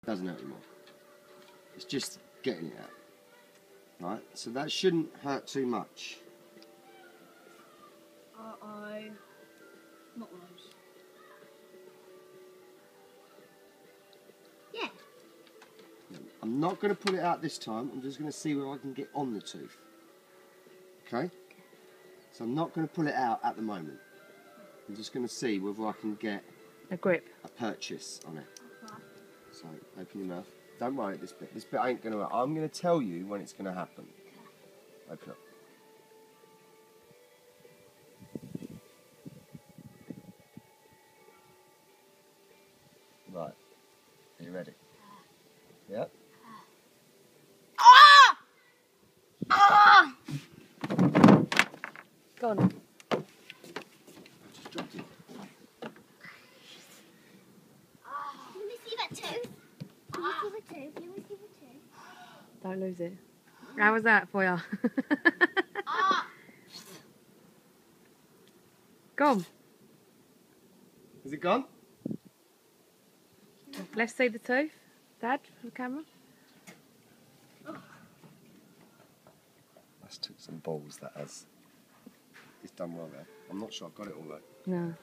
Doesn't hurt anymore. It's just getting it out. Right, so that shouldn't hurt too much. Not those. Yeah. I'm not going to pull it out this time. I'm just going to see where I can get on the tooth. Okay? So I'm not going to pull it out at the moment. I'm just going to see whether I can get a grip, a purchase on it. So open your mouth. Don't worry, this bit ain't going to hurt. I'm going to tell you when it's going to happen. Open up. Right. Are you ready? Yep. Ah! Ah! go on. I just dropped it. Let me see that tooth. Let me see the tooth. Let me see the tooth. Don't lose it. How was that for you? Ah! Go on. Is it gone? Let's see the tooth, Dad, for the camera. That's took some balls, that has. It's done well there. I'm not sure I've got it all though. No.